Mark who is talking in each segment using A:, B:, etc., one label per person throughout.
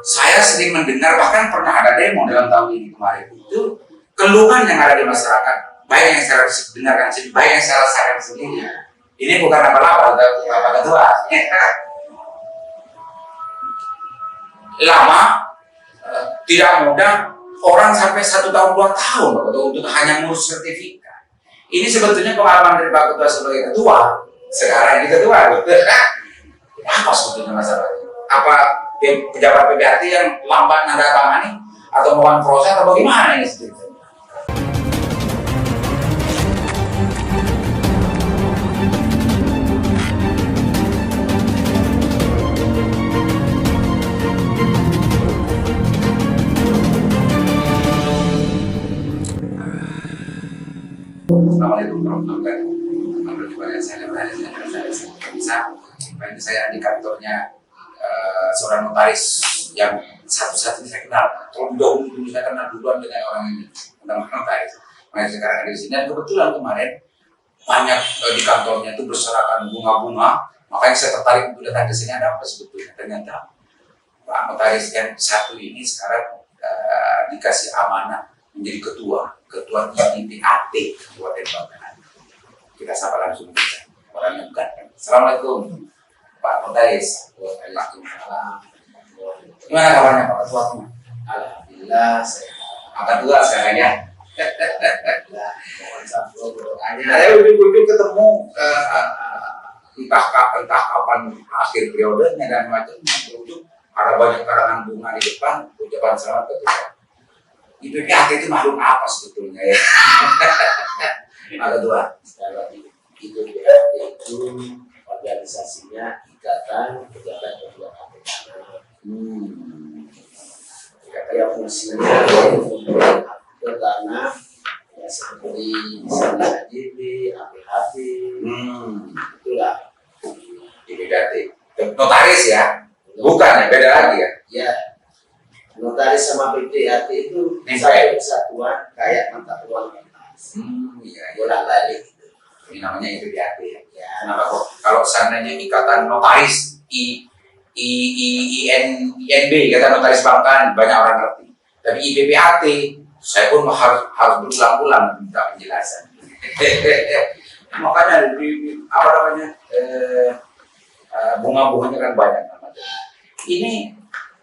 A: Saya sering mendengar, bahkan pernah ada demo dalam tahun ini kemarin itu, keluhan yang ada di masyarakat, baik yang saya dengarkan sendiri, baik yang saya rasakan sendiri. Ini bukan apa-apa, Bapak Ketua. Lama, tidak mudah, orang sampai 1 tahun 2 tahun Bapak Ketua, untuk hanya ngurus sertifikat. Ini sebetulnya pengalaman dari Pak Ketua sebagai ketua. Sekarang ini ketua, apa sebetulnya masalahnya? Apa pejabat PPAT yang lambat menandatangani atau mohon proses atau bagaimana ini sebetulnya? Assalamualaikum warahmatullahi wabarakatuh. Saya di kantornya seorang notaris yang satu-satunya saya kenal. Terlebih dahulu saya kenal duluan dengan orang ini, tentang notaris. Makanya sekarang ada di sini. Dan kebetulan kemarin banyak di kantornya itu berserakan bunga-bunga. Makanya saya tertarik untuk datang ke sini. Ada apa sebetulnya? Ternyata Pak Notaris yang satu ini sekarang dikasih amanah menjadi ketua IPAT, ketua Tembakan. Kita sapa langsung saja. Orang yang bukan. Assalamualaikum Pak Notaris. Waalaikumsalam. Gimana kabarnya Pak Ketua?
B: Alhamdulillah sehat.
A: Angkat dua sekarang ya.
B: Mohon sabar doanya.
A: Saya ujung-ujung ketemu entah kapan akhir periodenya dan macamnya. Ujung ada banyak karangan bunga di depan, ucapan selamat ketua. IPPAT itu makhluk apa sebetulnya ya? Pak Ketua.
B: Sekali lagi, IPPAT itu organisasinya Ikatan Pejabat Ketua KPK. Ya fungsinya untuk karena ya seperti misalnya AJB, APHB, itulah
A: IPPAT. Notaris ya? Bukan ya, beda lagi ya?
B: Ya, notaris sama PPAT itu
A: Nempel.
B: satu kesatuan kayak mata uang kertas.
A: Iya.
B: Bolak-balik gitu.
A: Ini namanya IPPAT ya.
B: Ya,
A: Kenapa kok? Kalau seandainya ikatan notaris INB, ikatan notaris Bangkan, banyak orang ngerti. Tapi IPPAT, saya pun harus berulang-ulang minta penjelasan. Makanya apa namanya bunga-bunganya kan banyak namanya. Ini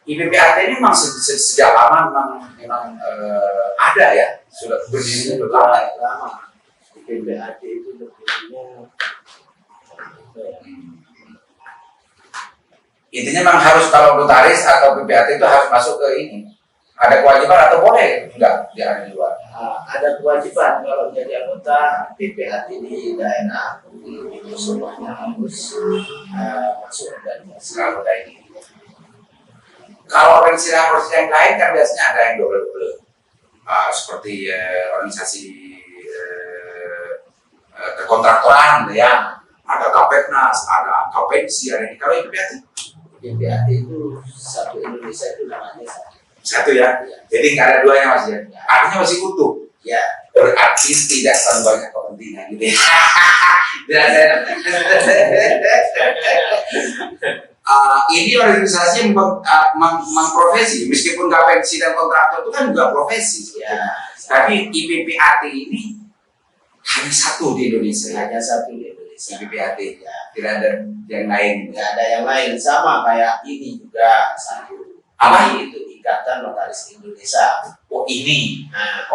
A: IPPAT ini memang sejak lama memang ada ya, sudah berdiri lama ya.
B: lama. PPAT itu berdirinya
A: Intinya memang harus, kalau notaris atau PPAT itu harus masuk ke ini. Ada kewajiban atau boleh enggak dia ada di luar?
B: ada kewajiban kalau jadi anggota PPAT di daerah itu semuanya harus masuk organisasi.
A: Kalau ada ini. Kalau organisasi yang lain kan biasanya ada yang double, seperti organisasi kekontraktoran ya, ada Kapeknas, ada Kapensi, ada ini. Kalau
B: PPAT itu satu Indonesia itu namanya
A: satu ya. Jadi nggak ada duanya Mas ya. Artinya masih utuh.
B: ya.
A: Berarti tidak terlalu banyak kepentingan gitu ya. Ini organisasi yang memprofesi, meskipun nggak pensi dan kontraktor itu kan juga profesi.
B: Ya,
A: Tapi IPPAT ini hanya satu di Indonesia.
B: hanya satu di Indonesia.
A: IPPAT,
B: Ya,
A: tidak ada yang lain.
B: nggak ada yang lain, sama kayak ini juga satu.
A: Apa?
B: Ini itu Ikatan Notaris Indonesia.
A: Oh ini,
B: Nah,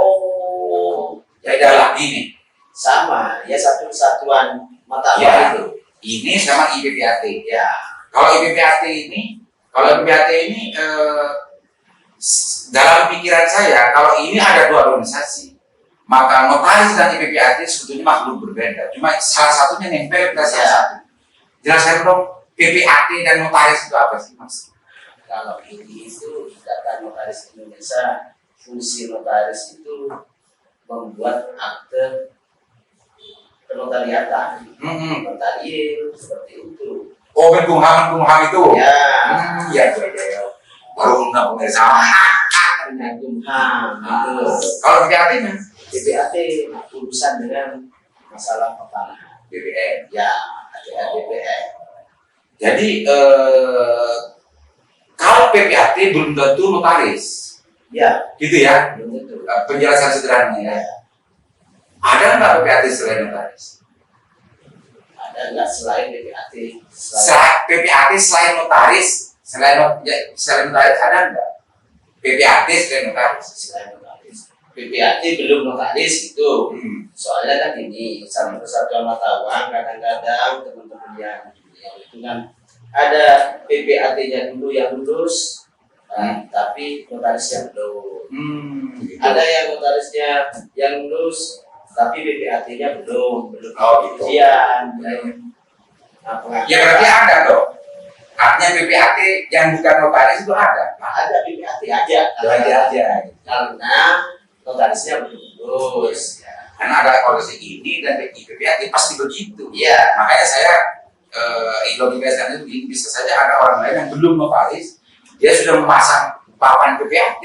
A: beda lagi nih.
B: sama ya, satu kesatuan mata uang
A: Ya.
B: itu.
A: Ini sama IPPAT.
B: Ya,
A: Kalau IPPAT ini dalam pikiran saya, kalau ini ada dua organisasi, maka notaris dan IPPAT sebetulnya makhluk berbeda. Cuma salah satunya nempel ke salah satu. Jelaskan dong, PPAT dan notaris itu apa sih Mas?
B: kalau ini itu Ikatan Notaris Indonesia, fungsi notaris itu membuat akte penotariatan, notaril seperti itu.
A: Oh, Kumham itu.
B: Ya,
A: Ya. Baru nggak pemirsa.
B: dengan Kumham itu.
A: Kalau PPAT-nya,
B: PPAT urusan dengan masalah pertanahan.
A: BPN.
B: Ya, ada DPR.
A: Jadi Kalau PPAT belum tentu notaris,
B: Ya,
A: gitu ya.
B: belum tentu.
A: Penjelasan sederhananya ya. Ada nggak PPAT selain notaris?
B: Ada nggak selain PPAT?
A: PPAT selain notaris, selain notaris ada nggak? PPAT selain notaris.
B: Selain notaris. PPAT belum notaris itu. Soalnya kan ini sama persatuan mata uang kadang-kadang teman-teman yang itu kan ada PPAT-nya dulu yang lulus, tapi notarisnya belum.
A: Gitu.
B: Ada yang notarisnya yang lulus, tapi PPAT-nya belum
A: gitu.
B: ujian.
A: Ya berarti ada dong. Artinya PPAT yang bukan notaris itu ada.
B: Ada PPAT aja.
A: Berarti aja.
B: Karena notarisnya belum lulus.
A: Karena ada kondisi ini dan PPAT pasti begitu.
B: Iya.
A: Makanya saya logika saya itu bisa saja ada orang lain yang belum notaris, dia sudah memasang papan PPAT.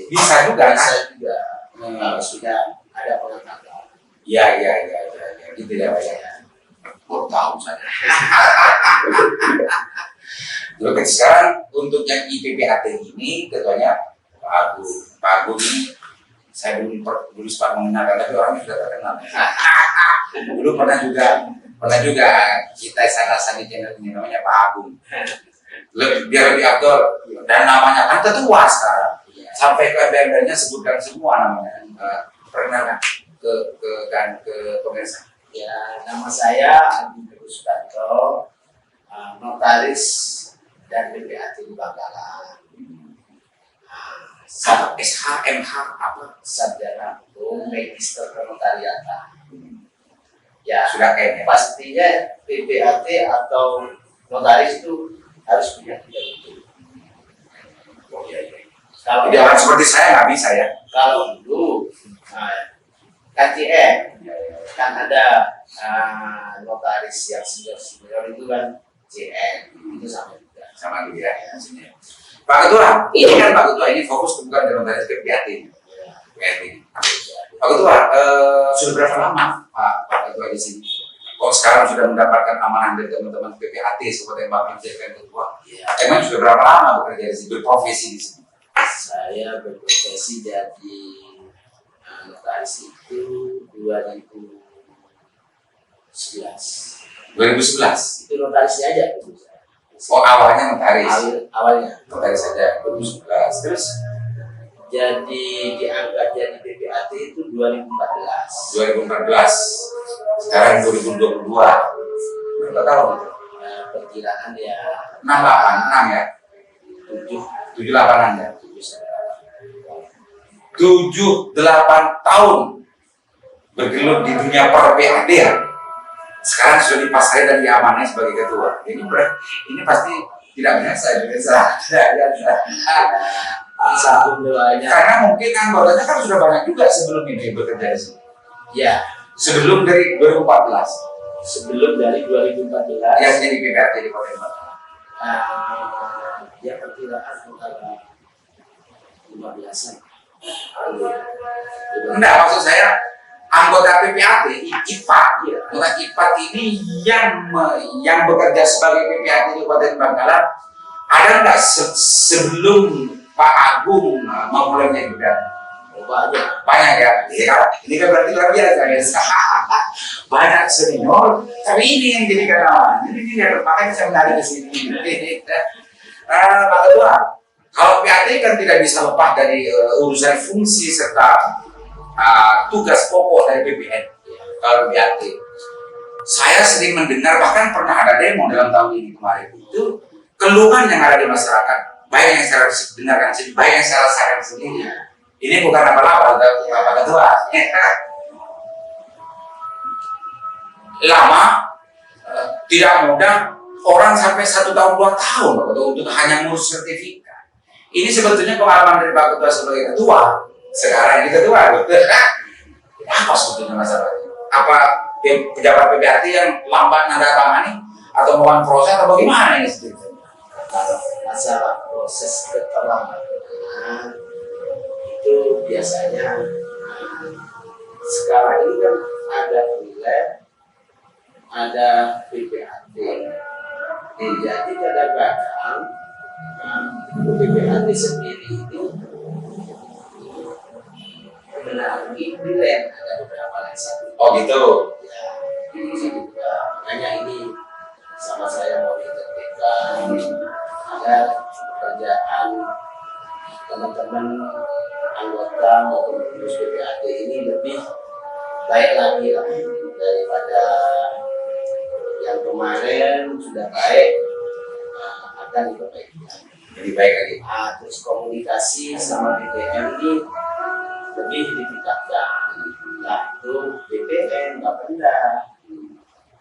A: Bisa juga.
B: Bisa juga. Kalau sudah ada pengetahuan.
A: Iya, gitu ya Pak ya. Baru tahu saya. Oke, sekarang untuk yang IPPAT ini ketuanya Pak Agung. Pak Agung ini saya dulu sempat mengenalkan, tapi orangnya sudah terkenal. Dulu pernah juga kita sana-sana di channel ini namanya Pak Agung. Biar lebih afdol dan namanya kan ketua sekarang. Sampai ke embel-embelnya sebutkan semua namanya. Perkenalkan ke pemirsa.
B: Ya, nama saya Adi Sutanto, notaris dan PPAT di Bangkalan.
A: SHMH apa?
B: Sarjana Hukum Magister Kenotariatan. Ya,
A: Sudah kayaknya.
B: pastinya PPAT atau notaris itu harus punya tiga itu. Kalau
A: Jadi orang seperti saya nggak bisa ya.
B: kalau dulu KCM kan ada notaris yang senior itu kan CN itu sama juga.
A: Sama dulu ya. Pak Ketua, ini kan Pak Ketua ini fokus bukan di notaris PPAT. Pak Ketua, sudah berapa lama Pak Ketua di sini? Kok sekarang sudah mendapatkan amanah dari teman-teman PPAT seperti yang Bapak menjadikan ketua?
B: Ya.
A: Emang sudah berapa lama bekerja di sini, berprofesi di sini?
B: Saya berprofesi jadi notaris itu 2011.
A: 2011.
B: Itu notarisnya aja dulu saya.
A: Oh awalnya notaris.
B: Awalnya.
A: Notaris saja 2011. Terus
B: Jadi diangkat jadi PPAT itu 2014.
A: 2014. Sekarang 2022. Berapa tahun itu?
B: Perkiraan ya
A: 6 ya. 7-8 ya. 7-8 tahun bergelut di dunia per-PAT ya. Sekarang sudah dipasai dan diamanai sebagai ketua. Ini pasti tidak biasa.
B: sambung doanya.
A: Karena mungkin anggotanya kan sudah banyak juga sebelum ini bekerja di sini.
B: Ya,
A: Sebelum dari 2014
B: sebelum dari 2014
A: yang jadi PPAT di Kota Bangkalan.
B: Ya perkiraan antara 15-an.
A: Enggak, maksud saya anggota PPAT IPAT ya. Anggota IPAT ini yang bekerja sebagai PPAT di Kabupaten Bangkalan ada nggak sebelum Pak Agung memulai menjadi PPAT? Banyak ya. Ini kan berarti luar biasa ya. Banyak senior, tapi ini yang jadi kenalan. Ini makanya saya menarik di sini. Pak Ketua, kalau PAT kan tidak bisa lepas dari urusan fungsi serta tugas pokok dari BPN. Kalau PAT, saya sering mendengar bahkan pernah ada demo dalam tahun ini kemarin itu keluhan yang ada di masyarakat, baik yang saya dengarkan sendiri, baik yang saya rasakan sendiri. Ini bukan apa-apa, Pak Ketua. Lama, tidak mudah, orang sampai 1 tahun 2 tahun untuk hanya ngurus sertifikat. Ini sebetulnya pengalaman dari Pak Ketua sebagai ketua. Sekarang ini ketua, apa sebetulnya masalahnya? Apa pejabat PPAT yang lambat menandatangani atau mohon proses atau bagaimana ini sebetulnya?
B: Kalau masalah proses keterlambatan itu biasanya sekarang ini kan ada freelance, ada PPAT. Jadi kadang-kadang PPAT sendiri itu menangani freelance, ada beberapa lensa.
A: Oh gitu.
B: Ya, ini juga makanya ini sama saya mau ditertibkan, ada pekerjaan teman-teman anggota maupun pengurus PPAT ini lebih baik lagi lah daripada yang kemarin sudah baik, akan diperbaiki
A: Lebih baik lagi.
B: terus komunikasi sama BPN ini lebih ditingkatkan, yaitu BPN, Bapenda,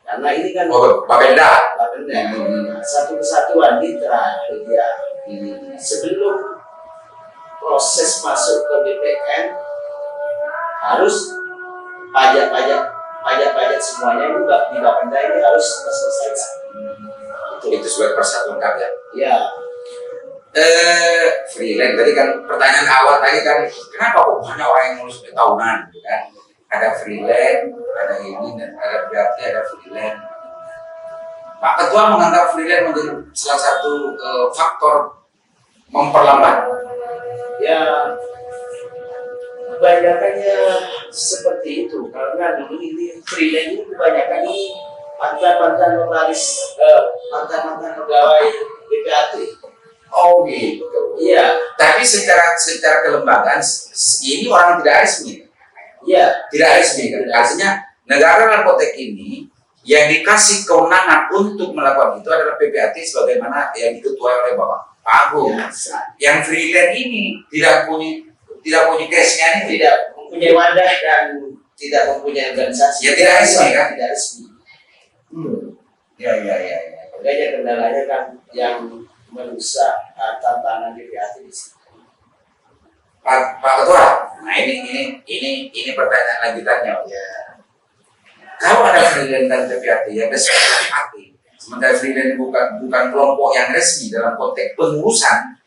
B: karena ini kan
A: Oh, Bapenda.
B: Satu kesatuan mitra media. Sebelum proses masuk ke BPN harus pajak semuanya itu di Bapenda ini harus terselesaikan.
A: Itu sebagai persatuan karya.
B: Ya,
A: Freelance tadi kan pertanyaan awal tadi kan kenapa kok banyak orang yang ngurus tahunan gitu kan? Ada freelance, ada ini, dan ada berarti ada freelance. Pak Ketua menganggap freelance menjadi salah satu faktor memperlambat.
B: ya kebanyakannya seperti itu karena dulu ini freelance ini kebanyakan ini mantan notaris, mantan pegawai BPAT.
A: Oh gitu.
B: Iya,
A: Tapi secara kelembagaan ini orang tidak resmi.
B: iya,
A: Tidak resmi kan? Artinya negara narkotik ini yang dikasih kewenangan untuk melakukan itu adalah PPAT sebagaimana yang diketuai oleh Bapak Agung.
B: ya.
A: Yang freelance ini tidak punya case-nya ini.
B: Tidak mempunyai wadah dan tidak mempunyai organisasi.
A: Ya, tidak resmi, kan?
B: Tidak resmi.
A: Ya.
B: Makanya kendalanya kan yang merusak tantangan BPAT di sini.
A: Pak Ketua, nah ini pertanyaan lanjutannya. Ya. Kalau ada freelance dan PPAT yang resmi PPAT, sementara freelance bukan kelompok yang resmi dalam konteks pengurusan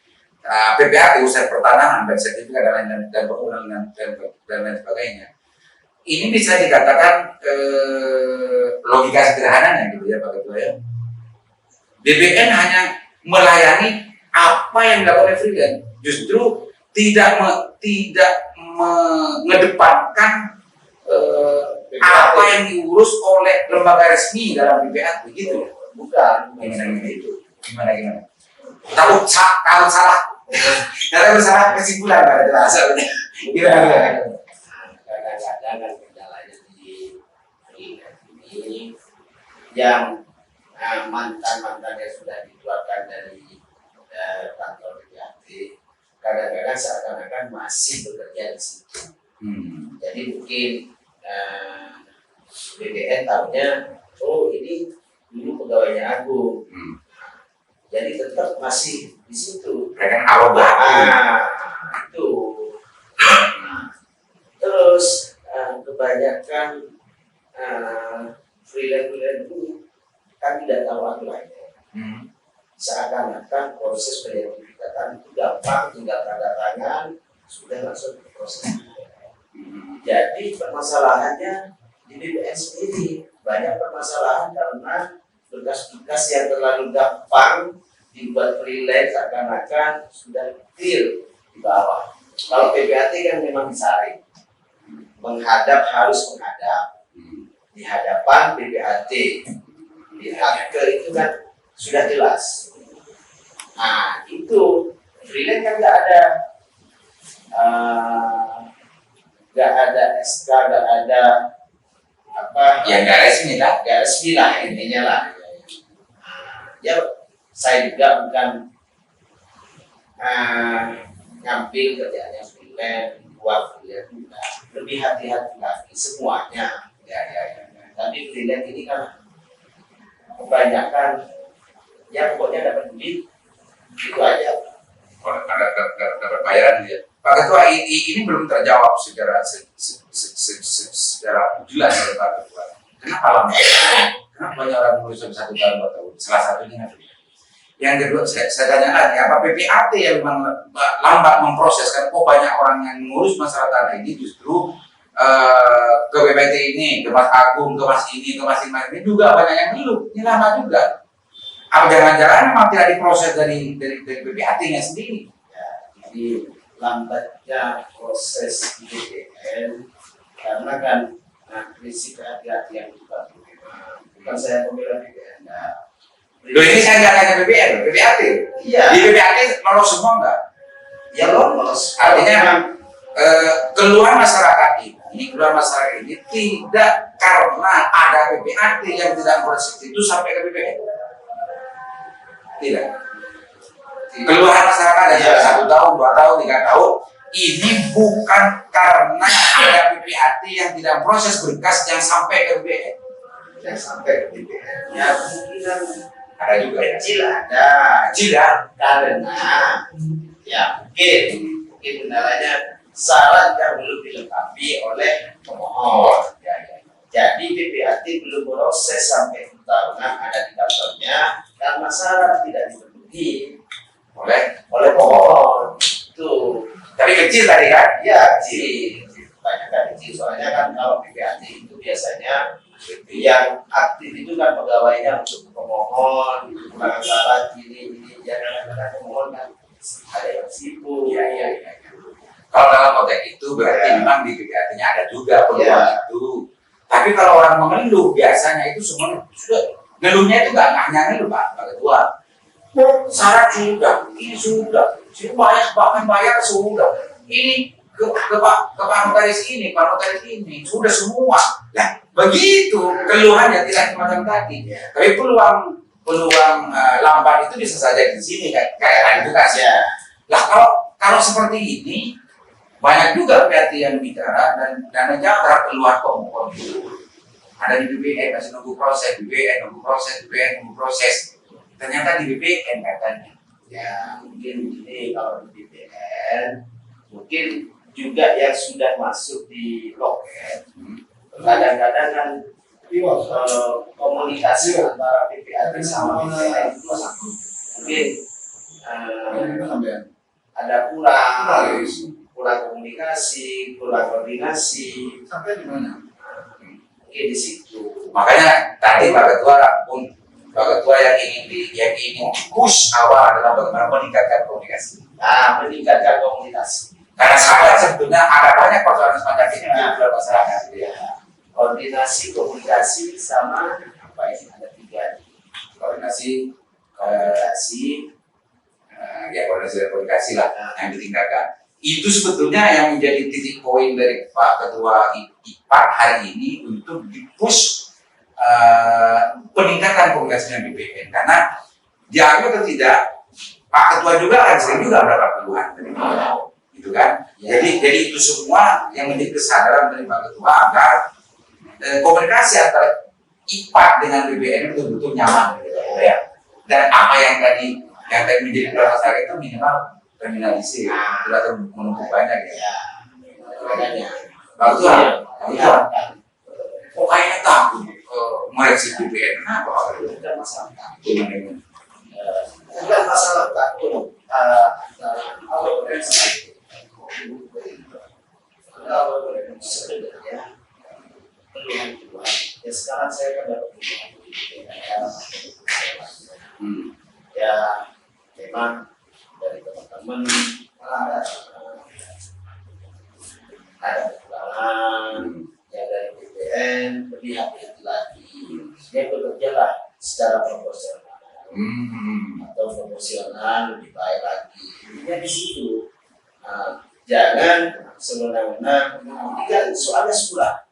A: PPAT, usaha pertanahan dan sertifikat dan pengurangan dan lain sebagainya. Ini bisa dikatakan logika sederhananya gitu ya Pak Ketua ya. BPN hanya melayani apa yang dilakukan oleh freelance, justru tidak mengedepankan apa yang diurus oleh lembaga resmi dalam BPAT begitu ya.
B: Bukan
A: Gimana? Takut salah. Karena salah kesimpulan pada jelas. Gimana?
B: Kadang-kadang kan kendalanya di ini yang mantan-mantannya sudah dikeluarkan dari kantor BPAT, kadang-kadang seakan-akan masih bekerja di situ. Jadi mungkin BPN tahunya, oh ini dulu pegawainya Agung, jadi tetap masih di situ.
A: Mereka arogan.
B: Itu. Terus kebanyakan freelance itu kan tidak tahu aturannya. Seakan-akan proses penyertifikatan itu gampang, tinggal tanda tangan, sudah langsung proses. Jadi permasalahannya di BPN sendiri banyak permasalahan karena berkas-berkas yang terlalu gampang dibuat freelance seakan-akan sudah clear di bawah. Kalau PPAT kan memang disaring, harus menghadap di hadapan PPAT, di akte itu kan sudah jelas. Nah itu freelance kan nggak ada SK, nggak ada apa
A: Ya nggak resmi lah.
B: nggak resmi lah intinya lah. Ya saya juga bukan ngambil kerjaannya freelance, buat freelance juga lebih hati-hati lagi semuanya.
A: Ya.
B: Tapi freelance ini kan kebanyakan ya pokoknya dapat duit itu aja.
A: Kalau dapat bayaran dia. Pak Ketua, ini belum terjawab secara jelas oleh Pak Ketua. Kenapa lama? Kenapa banyak orang mengurus 1 tahun 2 tahun? Salah satunya kan. Yang kedua, saya tanya lagi, apa PPAT yang memang lambat memproseskan? Kok banyak orang yang mengurus masalah tanah ini justru ke BPT ini, ke Mas Agung, ke Mas ini, ke Mas ini juga banyak yang belum. Ini lama juga. Apa jangan-jangan memang tidak diproses dari PPAT-nya sendiri?
B: Ya, jadi lambatnya proses di BPN karena kan prinsip kehati-hatian juga bukan saya pembela BPN. Nah,
A: Loh ini saya nggak tanya BPN, PPAT.
B: iya.
A: Di PPAT lolos semua nggak?
B: Ya lolos.
A: Artinya keluhan masyarakat keluhan masyarakat ini tidak karena ada PPAT yang tidak proses itu sampai ke BPN. Tidak. Keluhan masyarakat ada 1 tahun, 2 tahun, 3 tahun. Ini bukan karena ada PPAT yang tidak proses berkas yang sampai ke BPN.
B: Yang sampai ke BPN. Ya kemungkinan
A: Ada juga ya.
B: kecil ada.
A: Kecil ya.
B: Karena ya mungkin kendalanya syarat yang belum dilengkapi oleh pemohon. Jadi PPAT belum proses sampai tahunan ada di kantornya karena syarat tidak dipenuhi oleh pemohon. Itu.
A: Tapi kecil tadi kan?
B: Ya kecil, banyak kan kecil. Soalnya kan kalau PPAT itu biasanya yang aktif itu kan pegawainya untuk pemohon, kekurangan syarat ini ya kadang-kadang pemohon kan ada yang sibuk.
A: Iya. Kalau dalam konteks itu berarti memang di PPAT-nya ada juga peluang itu. Tapi kalau orang mengeluh biasanya itu semuanya sudah ngeluhnya itu nggak hanya ngeluh Pak Ketua. Syarat sudah, ini sudah banyak bahkan bayar sudah. Ini ke Pak Notaris ini, Pak Notaris ini sudah semua. Nah begitu keluhannya tidak semacam tadi. Tapi peluang lambat itu bisa saja di sini kayak edukasi. Lah kalau seperti ini banyak juga PPAT yang bicara dan menjawab keluhan pemohon itu ada di BPN masih nunggu proses, BPN nunggu proses. Ternyata di BPN katanya.
B: Ya mungkin ini kalau di BPN mungkin juga yang sudah masuk di loket kadang-kadang kan komunikasi antara PPAT sama BPN itu mungkin ada kurang komunikasi, kurang koordinasi
A: Sampai di mana?
B: mungkin di situ.
A: Makanya tadi Pak Ketua yang ingin push awal adalah bagaimana meningkatkan komunikasi.
B: Meningkatkan komunikasi.
A: Karena saya sebetulnya ada banyak persoalan semacam ini di dalam masyarakat.
B: Koordinasi, komunikasi sama apa ini ada 3.
A: Koordinasi komunikasi lah yang ditingkatkan. Itu sebetulnya yang menjadi titik poin dari Pak Ketua IPAT hari ini untuk dipush peningkatan komunikasinya BPN. Karena diakui atau tidak, Pak Ketua juga kan sering juga mendapat keluhan dari beliau, gitu kan? Jadi itu semua yang menjadi kesadaran dari Pak Ketua agar komunikasi antara IPAT dengan BPN betul-betul nyaman, gitu ya. Dan apa yang tadi menjadi masalah itu minimal terminalisir, tidak menumpuk banyak ya. Pak Ketua, kok kayaknya takut mengoreksi BPN? Kenapa?
B: Bukan masalah
A: Gimana?
B: bukan masalah takut kalau sebenarnya peluang ya sekarang saya kan dapat ya memang dari teman-teman ada kekurangan ya dari BPN lebih hati-hati lagi dia bekerjalah secara proporsional atau proporsional lebih baik lagi ya di situ jangan sewenang-wenang ini kan soalnya surat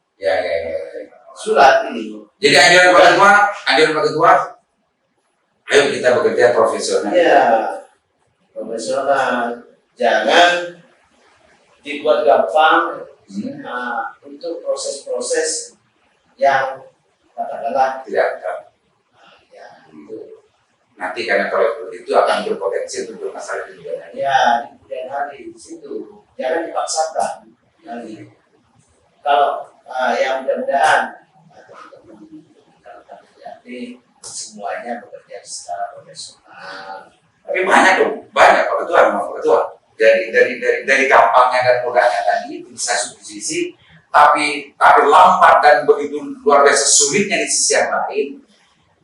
B: surat ini
A: Jadi anjuran Pak Ketua, ayo kita bekerja profesional.
B: ya profesional jangan dibuat gampang untuk proses-proses yang katakanlah
A: Tidak.
B: ya itu
A: Nanti karena kalau itu akan berpotensi untuk masalah juga.
B: ya di kemudian hari di situ jangan dipaksakan nanti kalau yang mudah-mudahan teman-teman jadi semuanya bekerja secara profesional.
A: Tapi banyak Pak Ketua. Dari gampangnya dan mudahnya tadi itu bisa satu tapi lambat dan begitu luar biasa sulitnya di sisi yang lain.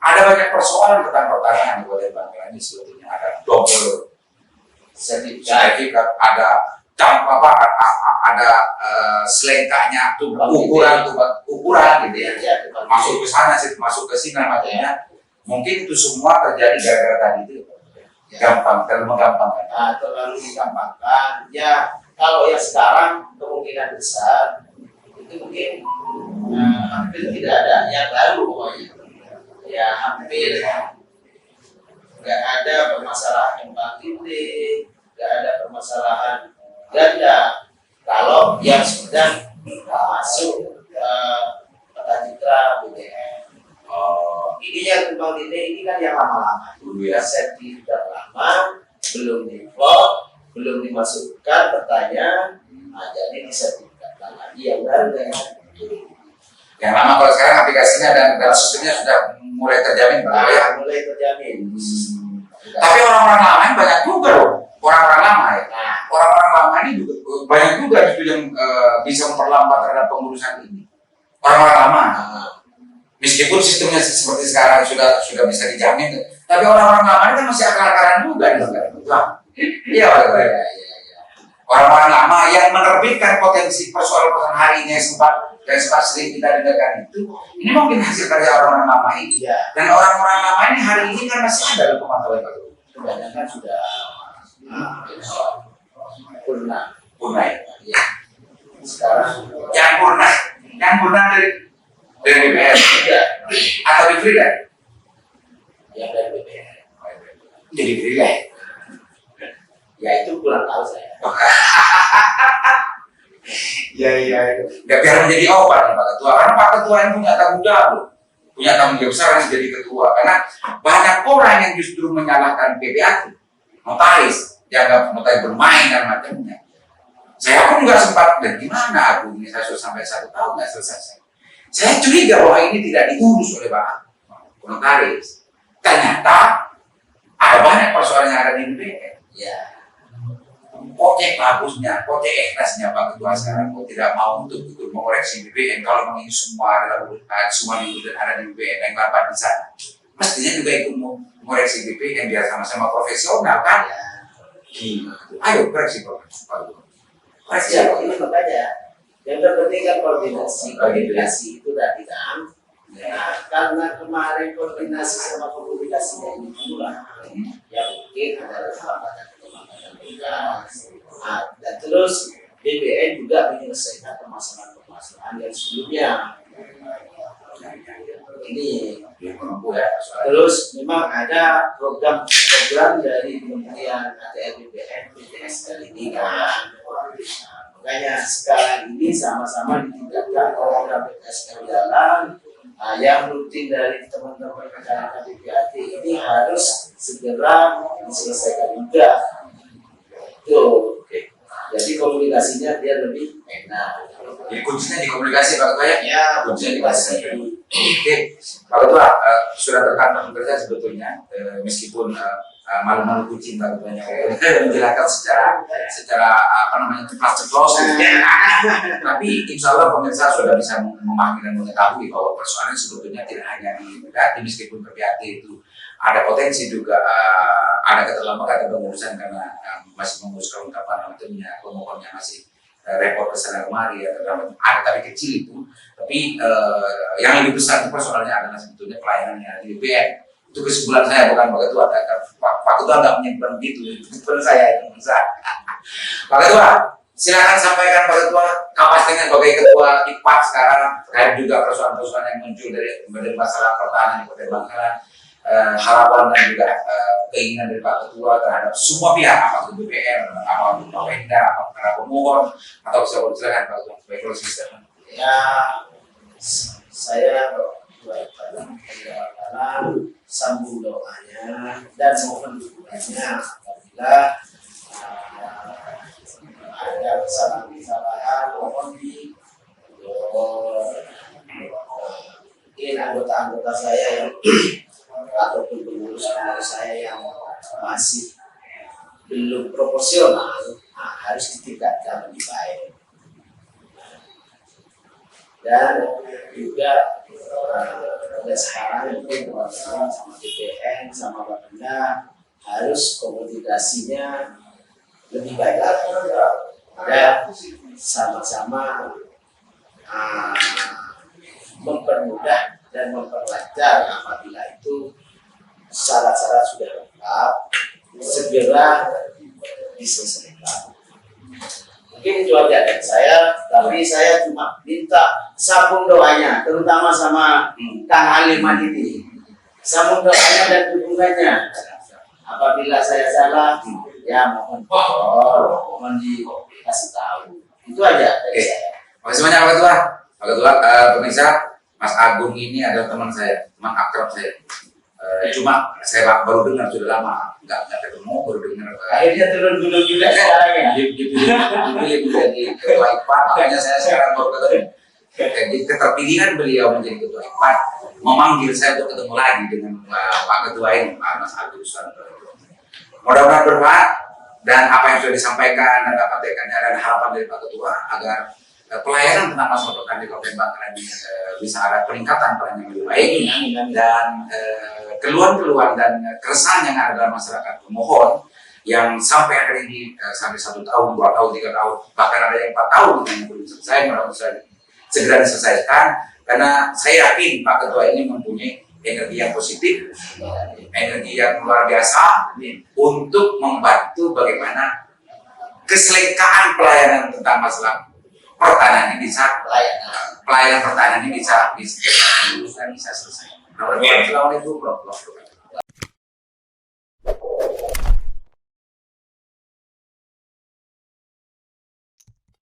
A: ada banyak persoalan tentang pertanian di Kabupaten Bangkalan ini sebetulnya. Ada double sertifikat, ada ada selengkaknya tuh ukuran gitu ya, masuk ke sana sih, masuk ke sini namanya. Mungkin itu semua terjadi gara-gara tadi itu gampang, terlalu menggampangkan.
B: Terlalu menggampangkan. Ya kalau yang sekarang kemungkinan besar itu mungkin hampir tidak ada yang baru pokoknya. Ya hampir nggak ada permasalahan tumpang tindih, nggak ada permasalahan ganda. Kalau yang sudah masuk peta citra BBM, ini yang tumpang tindih ini kan yang lama-lama.
A: Ya.
B: Sertifikat lama, belum divote, belum dimasukkan pertanyaan, jadi disertifikat lagi yang baru ya.
A: Yang lama kalau sekarang aplikasinya dan sistemnya sudah mulai terjamin, Pak ya.
B: Mulai terjamin.
A: Tapi orang-orang lama ini banyak juga loh, orang-orang lama ya. Orang-orang lama ini juga banyak juga itu yang bisa memperlambat terhadap pengurusan ini. Orang-orang lama, meskipun sistemnya seperti sekarang sudah bisa dijamin, tapi orang-orang lama ini kan masih akal-akalan juga nih, iya Pak. Orang-orang lama yang menerbitkan potensi persoalan hari ini yang sempat sering kita dengarkan itu, ini mungkin hasil karya orang-orang lama ini. Dan orang-orang lama ini hari ini kan masih ada loh pemantauan Pak.
B: Kebanyakan sudah purna
A: ya.
B: Sekarang
A: yang purna dari BPR atau di freelance?
B: yang dari BPR.
A: Jadi freelance.
B: Ya itu kurang tahu saya.
A: Iya. Nggak biar menjadi obat nih Pak Ketua, karena Pak Ketua ini punya tanggung jawab, punya tanggung jawab besar yang jadi ketua. Karena banyak orang yang justru menyalahkan PPAT, notaris, dianggap notaris bermain dan macamnya. Saya pun nggak sempat, dan gimana aku ini saya sudah sampai 1 tahun nggak selesai. Saya curiga bahwa ini tidak diurus oleh Pak notaris. Ternyata ada banyak persoalan yang ada di BPN.
B: Ya.
A: Kocek bagusnya, kocek ikhlasnya Pak Ketua sekarang kok tidak mau untuk mengoreksi BPN. Kalau memang ini semua adalah semua yang ada di BPN yang rapat di sana, mestinya juga ikut mengoreksi BPN biar sama-sama profesional kan? Ayo koreksi Pak Ketua.
B: Koreksi ini makanya yang terpenting kan koordinasi itu tadi kan. Nah, karena kemarin koordinasi sama komunikasinya ini kurang, yang mungkin adalah hambatan tugas. Dan terus BPN juga menyelesaikan permasalahan yang sebelumnya. Ini terus memang ada program dari Kementerian ATR BPN BTS kali ini kan. Makanya sekarang ini sama-sama ditingkatkan program BTS jalan. Yang rutin dari teman-teman rekan BPAT ini harus segera diselesaikan juga. Tuh, jadi komunikasinya dia lebih enak.
A: Jadi kuncinya di komunikasi Pak Ketua ya?
B: Ya,
A: kuncinya di komunikasi. Oke, Pak Ketua sudah terkandung kerja sebetulnya, meskipun malu-malu kucing Pak Ketuanya menjelaskan secara apa namanya ceplos. Tapi insya Allah pemirsa sudah bisa memahami dan mengetahui bahwa persoalan sebetulnya tidak hanya di BPAT, meskipun BPAT itu ada potensi juga ada keterlambatan pengurusan karena masih mengurus kelengkapan namanya pemohonnya masih repot kesana kemari ya, ada tapi kecil itu. Tapi yang lebih besar itu persoalannya adalah sebetulnya pelayanannya di BPN. Itu kesimpulan saya, bukan Pak Ketua. Pak Ketua nggak menyimpulkan begitu, itu kesimpulan saya itu besar. Pak Ketua, silakan sampaikan Pak Ketua kapasitasnya sebagai Ketua IPAT sekarang terkait juga persoalan-persoalan yang muncul dari masalah pertahanan di Kota Bangkalan. Harapan dan juga keinginan dari Pak Ketua terhadap semua pihak, apakah itu BPR, apakah itu Pemda, apakah pemohon, atau silakan Pak Ketua sebagai closing.
B: Ya, saya karena sambung doanya dan mohon dukungannya apabila ada kesalahan mohon mungkin anggota-anggota saya yang ataupun pengurus saya yang masih belum proporsional harus ditingkatkan lebih baik. Dan juga Dan sekarang mungkin teman-teman sama BPN sama Bapenda harus komunikasinya lebih baik lagi dan sama-sama mempermudah dan memperlancar apabila itu syarat-syarat sudah lengkap segera diselesaikan. Mungkin itu aja dari saya, tapi saya cuma minta sabun doanya, terutama sama Kang Ali Madidi. Sabun doanya dan dukungannya. Apabila saya salah, ya mohon dikasih tahu. Itu aja dari saya.
A: Terima kasih banyak Pak Ketua. Pak Ketua, pemirsa, Mas Agung ini adalah teman saya, teman akrab saya. Cuma saya baru dengar sudah lama, nggak ketemu, baru dengar.
B: Akhirnya turun gunung juga sekarang ya.
A: Dipilih menjadi ketua IPAD, makanya saya sekarang baru ketemu. Jadi keterpilihan beliau menjadi ketua IPAD memanggil saya untuk ketemu lagi dengan Pak Ketua ini, Pak Mas Agus Susanto. Mudah-mudahan bermanfaat dan apa yang sudah disampaikan dan dapat dan harapan dari Pak Ketua agar pelayanan tentang masalah petani di Kabupaten Bangkalan ini bisa ada peningkatan pelayanan yang lebih baik dan keluhan-keluhan dan keresahan yang ada dalam masyarakat. Mohon yang sampai hari ini sampai 1 tahun, 2 tahun, 3 tahun, bahkan ada yang 4 tahun yang belum selesai, mudah-mudahan segera diselesaikan karena saya yakin Pak Ketua ini mempunyai energi yang positif, energi yang luar biasa untuk membantu bagaimana keselengkaan pelayanan tentang masalah pertanian ini bisa pelayanan pertanian ini bisa selesai. Assalamualaikum warahmatullahi wabarakatuh.